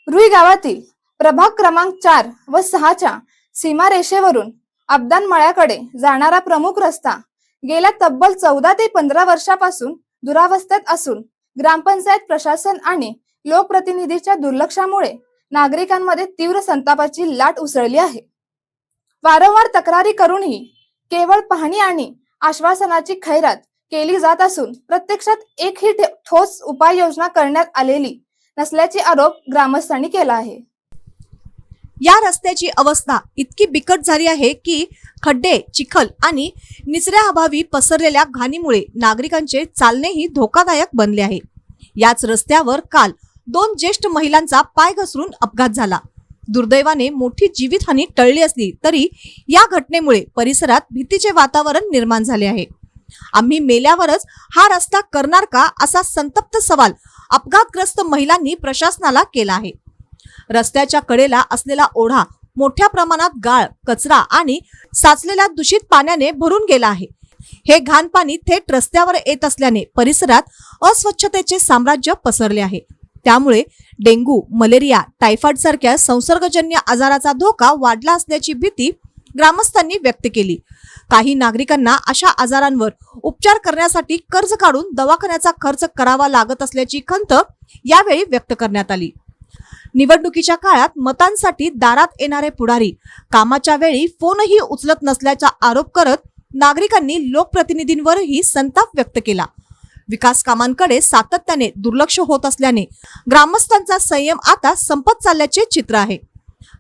रुई गावातील प्रभाग क्रमांक 4 व 6च्या सीमारेषेवरून अब्दान मळ्याकडे जाणारा प्रमुख रस्ता गेल्या तब्बल 14 ते 15 वर्षापासून दुरावस्थेत असून ग्रामपंचायत प्रशासन आणि लोकप्रतिनिधीच्या दुर्लक्षामुळे नागरिकांमध्ये तीव्र संतापाची लाट उसळली आहे। वारंवार तक्रारी करूनही केवळ पाहणी आणि आश्वासनाची खैरात केली जात असून प्रत्यक्षात एकही ठोस उपाययोजना करण्यात आलेली नसल्याचे आरोप ग्रामस्थांनी केला आहे। या रस्त्याची अवस्था इतकी बिकट झाली आहे की खड्डे, चिखल आणि निचऱ्याअभावी पसरलेल्या घाणीमुळे नागरिकांचे चालणेही धोकादायक बनले आहे। याच रस्त्यावर काल 2 ज्येष्ठ महिलांचा पाय घसरून अपघात झाला। दुर्दैवाने मोठी जीवितहानी टळली असली तरी या घटनेमुळे परिसरात भीतीचे वातावरण निर्माण झाले आहे। आम्ही मेल्यावरच हा रस्ता करणार का असा संतप्त सवाल अपघातग्रस्त महिलांनी प्रशासनाला केला आहे। रस्त्याच्या कडेला असलेला ओढा मोठ्या प्रमाणात गाळ, कचरा आणि साचलेल्या दूषित पाण्याने भरून गेला आहे। हे घाण पाणी थेट रस्त्यावर येत असल्याने परिसरात अस्वच्छतेचे साम्राज्य पसरले आहे। त्यामुळे डेंग्यू, मलेरिया, टायफॉइड सारख्या संसर्गजन्य आजाराचा धोका वाढला असल्याची भीती ग्रामस्थांनी व्यक्त केली। काही नागरिकांना अशा आजारांवर उपचार करण्यासाठी कर्ज काढून दवाखान्याचा खर्च करावा लागत असल्याची खंत यावेळी व्यक्त करण्यात आली। निवडणुकीच्या काळात मतांसाठी दारात येणारे पुढारी कामाच्या वेळी फोनही उचलत नसल्याचा आरोप करत नागरिकांनी लोकप्रतिनिधींवरही संताप व्यक्त केला। विकास कामांकडे सातत्याने दुर्लक्ष होत असल्याने ग्रामस्थांचा संयम आता संपत चालल्याचे चित्र आहे।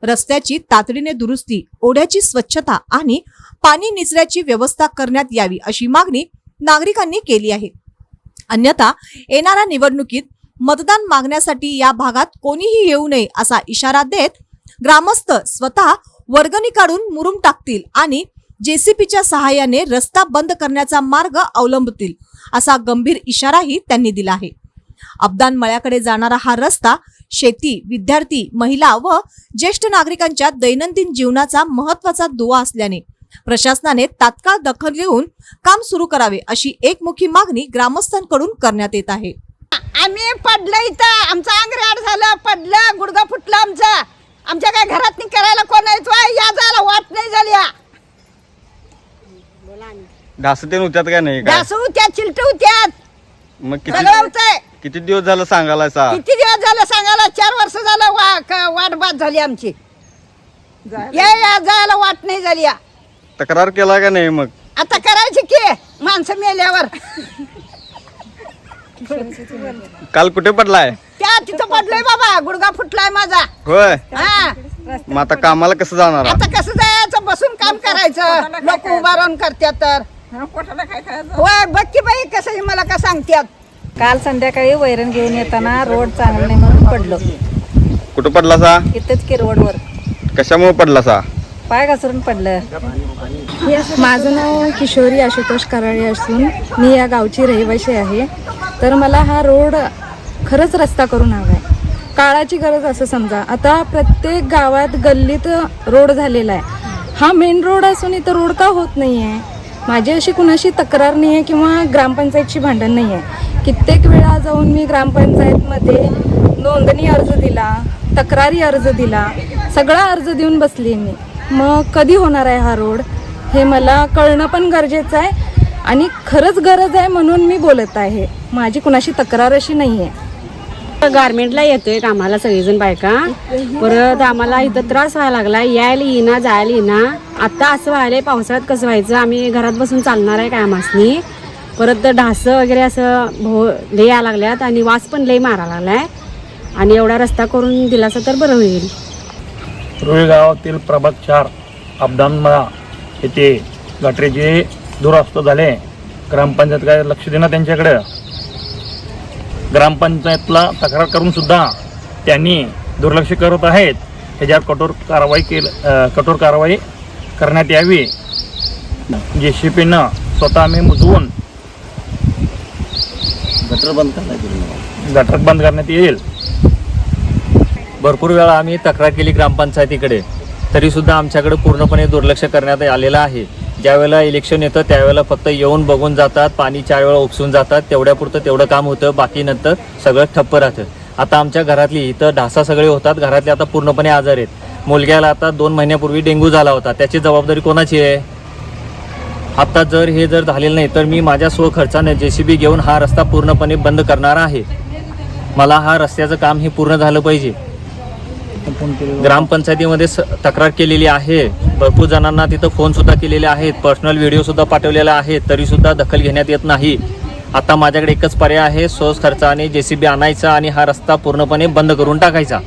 रस्त्याची तातडीने दुरुस्ती, ओढ्याची स्वच्छता आणि पाणी निचऱ्याची व्यवस्था करण्यात यावी अशी मागणी नागरिकांनी केली आहे। अन्यथा येणाऱ्या निवडणुकीत मतदान मागण्यासाठी या भागात कोणीही येऊ नये असा इशारा देत ग्रामस्थ स्वतः वर्गणी काढून मुरुम टाकतील आणि जेसीपीच्या सहाय्याने रस्ता बंद करण्याचा मार्ग अवलंबतील असा गंभीर इशाराही त्यांनी दिला आहे। अब्दान मळ्याकडे जाणारा हा रस्ता शेती, विद्यार्थी, महिला व ज्येष्ठ नागरिकांच्या दैनंदिन जीवनाचा महत्त्वाचा दुवा असल्याने प्रशासनाने तात्काळ दखल घेऊन काम सुरू करावे अशी एकमुखी मागणी ग्रामस्थांकडून करण्यात येत आहे। आम्ही पडलं इथं, आमचं अंगराड झालं, पडलं, गुडघा फुटलं आमच्या काय घरात करायला कोण या जायला वाट नाही झाली। ढासते होत्यात का नाही? ढास होत्यात, चिलट होत्यात, मग किती दिवस झालं सांगायला? किती दिवस झालं सांगायला? 4 वर्ष झालं वाट बाद झाली आमची, या जायला वाट नाही झाली। तक्रार केला का नाही? मग आता करायची की माणसं मेल्यावर। काल कुठे पडलाय? त्या तिथं पडलोय बाबा, गुडघा फुटलाय माझा। होय, हा, मग आता कामाला कसं जाणार? आता कसं जायचं? बसून काम करायचं, लोक उभा राहून करतात तर होय। बघ की बाई कसं मला का सांगतात। काल संध्याकाळी वैरण घेऊन येताना रोड चांगला नाही म्हणून पडलो। कुठं पडलासा? इथंच की रोडवर। कशामुळे पडलासा? पाय घसरून पडलं। माझं नाव किशोरी आशुतोष कराळे असून मी या गावची रहिवासी आहे। तर मला हा रोड खरंच रस्ता करून हवा आहे, काळाची गरज असं समजा। आता प्रत्येक गावात गल्लीत रोड झालेला आहे, हा मेन रोड असून इथं रोड का होत नाही आहे? माझी अशी कुणाशी तक्रार नाही आहे किंवा ग्रामपंचायतची भांडण नाही आहे। कित्येक वेळा जाऊन मी ग्रामपंचायतमध्ये नोंदणी अर्ज दिला, तक्रारी अर्ज दिला, सगळा अर्ज देऊन बसली मी। मग कधी होणार आहे हा रोड हे मला कळणं पण गरजेचं आहे आणि खरंच गरज आहे म्हणून मी बोलत आहे। माझी कुणाशी तक्रार अशी नाही आहे। गारमेंटला येतोय कामाला सगळेजण बायका, परत आम्हाला इथं त्रास व्हायला लागला, यायला येईना जायला येईना। आता असं व्हायलंय, पावसाळ्यात कसं व्हायचं? आम्ही घरात बसून चालणार आहे काय आम्हासनी? परत ढास वगैरे असं लय यायला लागल्यात आणि वास पण लय मारा लागलाय आणि एवढा रस्ता करून दिलासा तर बरं होईल। रुई गावातील प्रभाग 4 अब्दान मळा येथे गटरीचे दुरावस्था झाले। ग्रामपंचायत काय लक्ष देणार त्यांच्याकडे? ग्रामपंचायतला तक्रार करून सुद्धा त्यांनी दुर्लक्ष करत आहेत। त्याच्यावर कठोर कारवाई करण्यात यावी। जेसीपीनं स्वतः आम्ही मुजवून गटर बंद करण्यात येईल। भरपूर वेळा आम्ही तक्रार केली ग्रामपंचायतीकडे, तरी सुद्धा आमच्याकडे पूर्णपणे दुर्लक्ष करण्यात आलेलं आहे। ज्यावेळेला इलेक्शन येतं त्यावेळेला फक्त येऊन बघून जातात, पाणी 4 वेळा उपसून जातात, तेवढ्यापुरतं तेवढं काम होतं, बाकी नंतर सगळं ठप्प राहतं। आता आमच्या घरातली इथं ढासा सगळे होतात, घरातले आता पूर्णपणे आजार आहेत. मुलग्याला आता 2 महिन्यापूर्वी डेंग्यू झाला होता, त्याची जबाबदारी कोणाची आहे? आता जर हे झालेलं नाही तर मी माझ्या स्वखर्चाने JCB घेऊन हा रस्ता पूर्णपणे बंद करणार आहे. मला हा रस्त्याचं काम हे पूर्ण झालं पाहिजे. ग्रामपंचायतीमध्ये तक्रार केलेली आहे, भरपूर जणांना तिथं फोन सुद्धा केलेले आहेत, पर्सनल व्हिडिओ सुद्धा पाठवलेला आहे, तरी सुद्धा दखल घेण्यात येत नाही. आता माझ्याकडे एकच पर्याय आहे, स्वखर्चाने JCB आणायचा आणि हा रस्ता पूर्णपणे बंद करून टाकायचा.